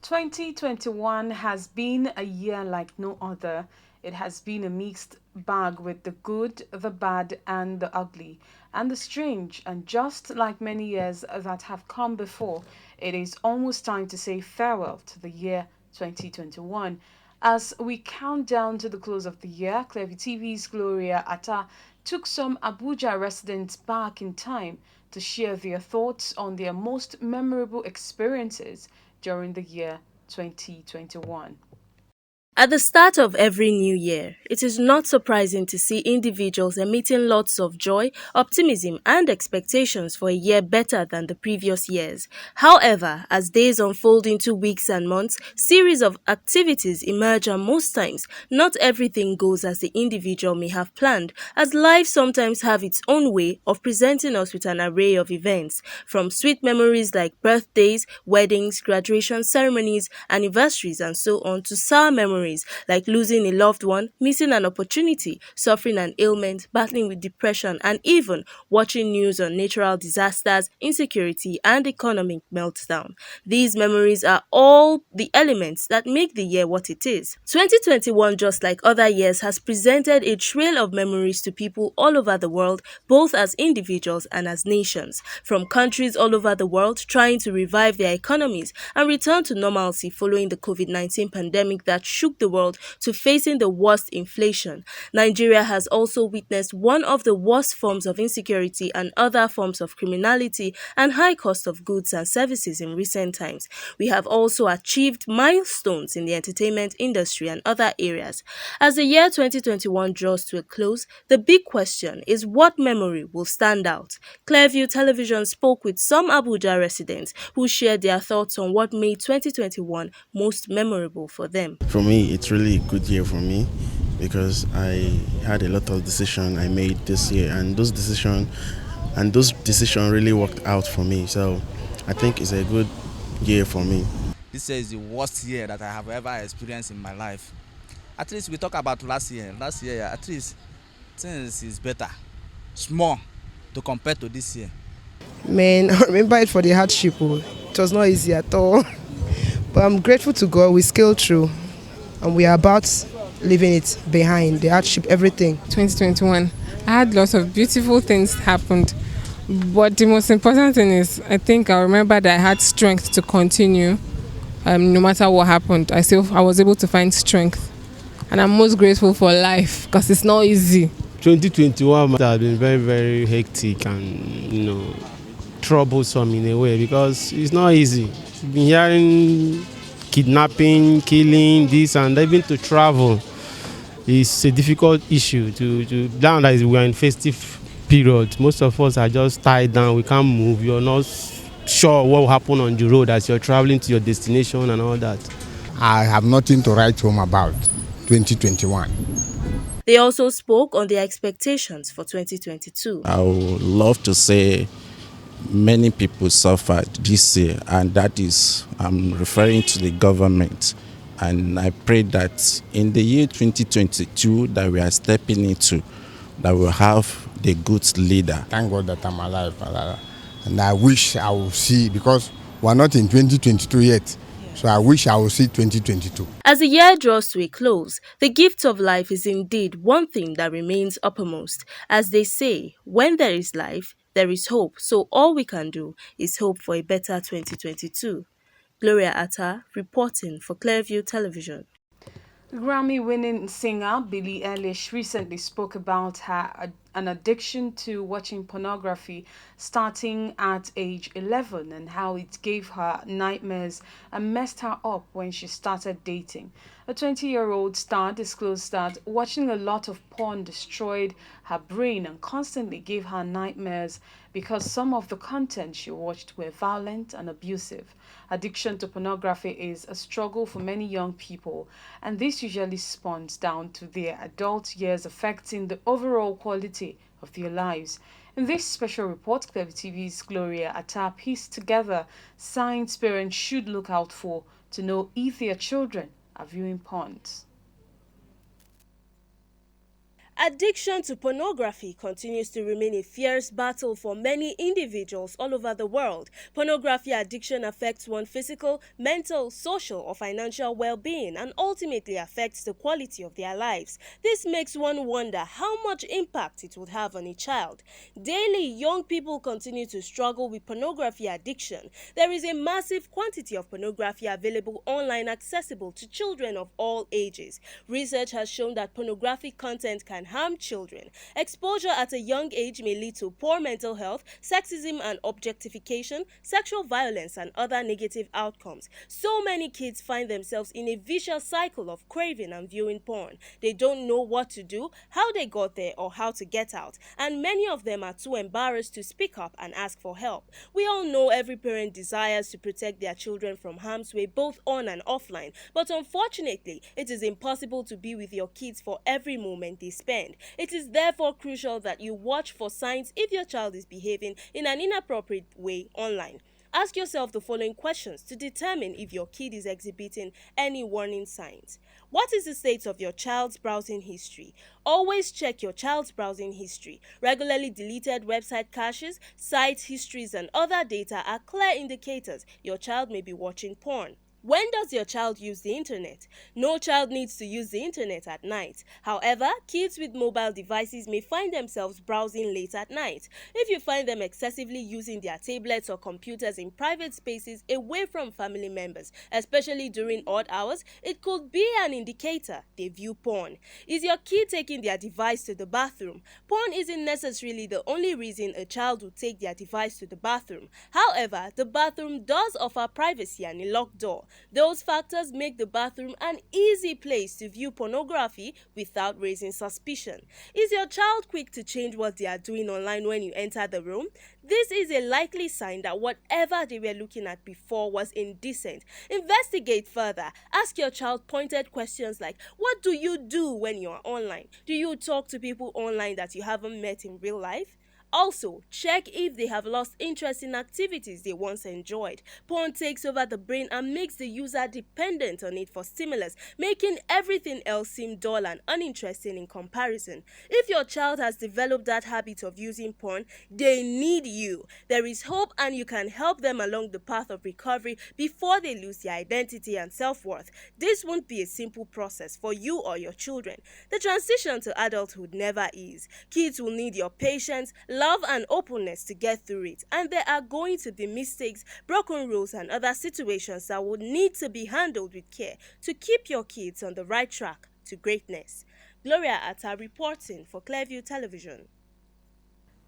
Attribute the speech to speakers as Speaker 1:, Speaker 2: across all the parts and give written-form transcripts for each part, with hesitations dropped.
Speaker 1: 2021 has been a year like no other. It has been a mixed bag with the good, the bad, and the ugly, and the strange. And just like many years that have come before, it is almost time to say farewell to the year 2021. As we count down to the close of the year, Clevy TV's Gloria Atta took some Abuja residents back in time to share their thoughts on their most memorable experiences during the year 2021.
Speaker 2: At the start of every new year, it is not surprising to see individuals emitting lots of joy, optimism, and expectations for a year better than the previous years. However, as days unfold into weeks and months, series of activities emerge and most times, not everything goes as the individual may have planned, as life sometimes have its own way of presenting us with an array of events, from sweet memories like birthdays, weddings, graduation ceremonies, anniversaries, and so on, to sour memories like losing a loved one, missing an opportunity, suffering an ailment, battling with depression, and even watching news on natural disasters, insecurity, and economic meltdown. These memories are all the elements that make the year what it is. 2021, just like other years, has presented a trail of memories to people all over the world, both as individuals and as nations, from countries all over the world trying to revive their economies and return to normalcy following the COVID-19 pandemic that shook the world, to facing the worst inflation. Nigeria has also witnessed one of the worst forms of insecurity and other forms of criminality and high cost of goods and services in recent times. We have also achieved milestones in the entertainment industry and other areas. As the year 2021 draws to a close, the big question is what memory will stand out. Clearview Television spoke with some Abuja residents who shared their thoughts on what made 2021 most memorable for them.
Speaker 3: For me, it's really a good year for me because I had a lot of decisions I made this year, and those decisions really worked out for me. So I think it's a good year for me.
Speaker 4: This year is the worst year that I have ever experienced in my life. At least we talk about last year. Last year, at least things is better, small, to compare to this year.
Speaker 5: Man, I remember it for the hardship. Oh. It was not easy at all. But I'm grateful to God we scaled through and we are about leaving it behind, the hardship, everything.
Speaker 6: 2021, I had lots of beautiful things happened. But the most important thing is, I think I remember that I had strength to continue. No matter what happened, I was able to find strength. And I'm most grateful for life because it's not easy.
Speaker 7: 2021 has been very, very hectic and, troublesome in a way because it's not easy. We've been hearing kidnapping, killing, this and even to travel is a difficult issue. Now that we're in festive period, most of us are just tied down. We can't move. You're not sure what will happen on the road as you're traveling to your destination and all that.
Speaker 8: I have nothing to write home about 2021.
Speaker 2: They also spoke on their expectations for 2022.
Speaker 9: I would love to say many people suffered this year, and that is, I'm referring to the government. And I pray that in the year 2022 that we are stepping into, that we'll have the good leader.
Speaker 8: Thank God that I'm alive. And I wish I will see, because we're not in 2022 yet. So I wish I will see 2022.
Speaker 2: As the year draws to a close, the gift of life is indeed one thing that remains uppermost. As they say, when there is life, there is hope. So all we can do is hope for a better 2022. Gloria Atta, reporting for Clearview Television.
Speaker 1: Grammy-winning singer Billie Eilish recently spoke about an addiction to watching pornography starting at age 11 and how it gave her nightmares and messed her up when she started dating. A 20-year-old star disclosed that watching a lot of porn destroyed her brain and constantly gave her nightmares because some of the content she watched were violent and abusive. Addiction to pornography is a struggle for many young people, and this usually spawns down to their adult years, affecting the overall quality of their lives. In this special report, Clever TV's Gloria Atta pieced together signs parents should look out for to know if their children are viewing porns.
Speaker 2: Addiction to pornography continues to remain a fierce battle for many individuals all over the world. Pornography addiction affects one's physical, mental, social, or financial well-being and ultimately affects the quality of their lives. This makes one wonder how much impact it would have on a child. Daily, young people continue to struggle with pornography addiction. There is a massive quantity of pornography available online accessible to children of all ages. Research has shown that pornographic content can harm children. Exposure at a young age may lead to poor mental health, sexism and objectification, sexual violence and other negative outcomes. So many kids find themselves in a vicious cycle of craving and viewing porn. They don't know what to do, how they got there or how to get out, and many of them are too embarrassed to speak up and ask for help. We all know every parent desires to protect their children from harm's way both on and offline, but unfortunately, it is impossible to be with your kids for every moment they spend. It is therefore crucial that you watch for signs if your child is behaving in an inappropriate way online. Ask yourself the following questions to determine if your kid is exhibiting any warning signs. What is the state of your child's browsing history? Always check your child's browsing history. Regularly deleted website caches, site histories, and other data are clear indicators your child may be watching porn. When does your child use the internet? No child needs to use the internet at night. However, kids with mobile devices may find themselves browsing late at night. If you find them excessively using their tablets or computers in private spaces away from family members, especially during odd hours, it could be an indicator they view porn. Is your kid taking their device to the bathroom? Porn isn't necessarily the only reason a child would take their device to the bathroom. However, the bathroom does offer privacy and a locked door. Those factors make the bathroom an easy place to view pornography without raising suspicion. Is your child quick to change what they are doing online when you enter the room? This is a likely sign that whatever they were looking at before was indecent. Investigate further. Ask your child pointed questions like, what do you do when you are online? Do you talk to people online that you haven't met in real life? Also, check if they have lost interest in activities they once enjoyed. Porn takes over the brain and makes the user dependent on it for stimulus, making everything else seem dull and uninteresting in comparison. If your child has developed that habit of using porn, they need you. There is hope and you can help them along the path of recovery before they lose their identity and self-worth. This won't be a simple process for you or your children. The transition to adulthood never is. Kids will need your patience, love and openness to get through it, and there are going to be mistakes, broken rules and other situations that will need to be handled with care to keep your kids on the right track to greatness. Gloria Atta reporting for Clearview Television.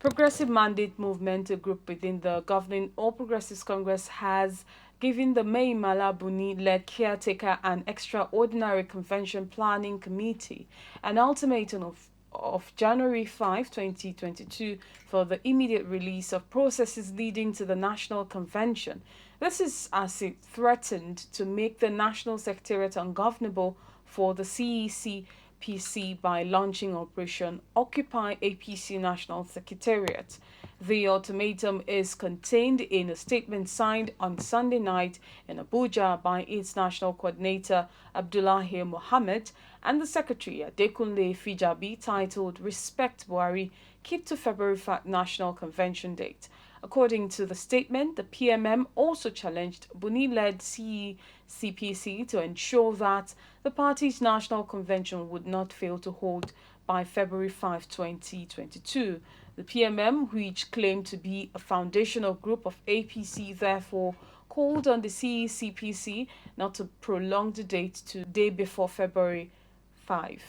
Speaker 1: Progressive Mandate Movement, a group within the governing All Progressives Congress, has given the Mai Mala Buni-led caretaker and extraordinary convention planning committee an ultimatum of January 5, 2022 for the immediate release of processes leading to the National Convention. This is as it threatened to make the National Secretariat ungovernable for the CEC-PC by launching Operation Occupy APC National Secretariat. The ultimatum is contained in a statement signed on Sunday night in Abuja by its national coordinator Abdullahi Mohammed and the secretary Adekunle Fijabi, titled Respect Buhari, Keep to February 5 National Convention Date. According to the statement, the PMM also challenged Buni-led CECPC to ensure that the party's national convention would not fail to hold by February 5, 2022. The PMM, which claimed to be a foundational group of APC, therefore called on the CECPC not to prolong the date to the day before February 5.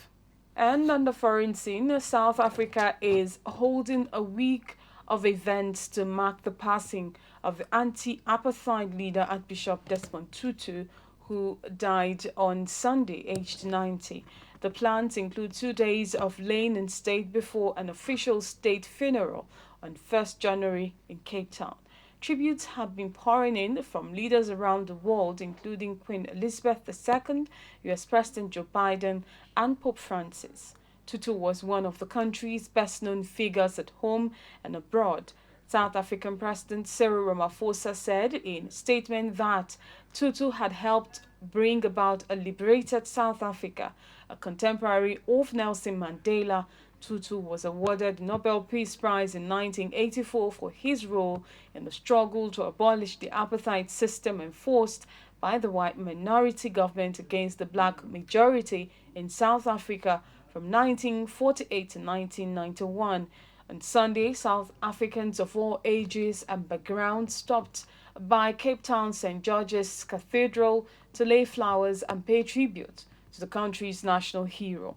Speaker 1: And on the foreign scene, South Africa is holding a week of events to mark the passing of the anti-apartheid leader Archbishop Desmond Tutu, who died on Sunday, aged 90. The plans include 2 days of laying in state before an official state funeral on 1st January in Cape Town. Tributes have been pouring in from leaders around the world, including Queen Elizabeth II, US President Joe Biden, and Pope Francis. Tutu was one of the country's best-known figures at home and abroad. South African President Cyril Ramaphosa said in a statement that Tutu had helped bring about a liberated South Africa, a contemporary of Nelson Mandela, Tutu was awarded the Nobel Peace Prize in 1984 for his role in the struggle to abolish the apartheid system enforced by the white minority government against the black majority in South Africa from 1948 to 1991. On Sunday, South Africans of all ages and backgrounds stopped by Cape Town St. George's Cathedral to lay flowers and pay tribute to the country's national hero.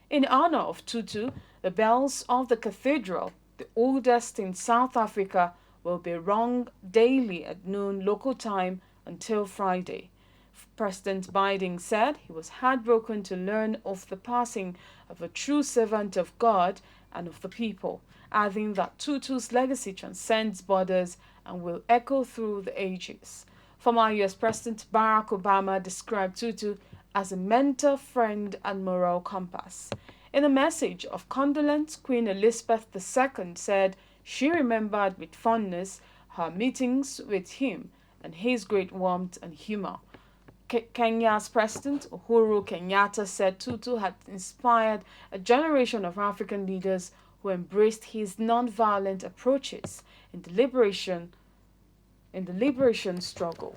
Speaker 1: In honor of Tutu, the bells of the cathedral, the oldest in South Africa, will be rung daily at noon local time until Friday. President Biden said he was heartbroken to learn of the passing of a true servant of God and of the people, adding that Tutu's legacy transcends borders and will echo through the ages. Former U.S. President Barack Obama described Tutu as a mentor, friend, and moral compass. In a message of condolence, Queen Elizabeth II said she remembered with fondness her meetings with him and his great warmth and humor. Kenya's President Uhuru Kenyatta said Tutu had inspired a generation of African leaders who embraced his non-violent approaches in the liberation struggle.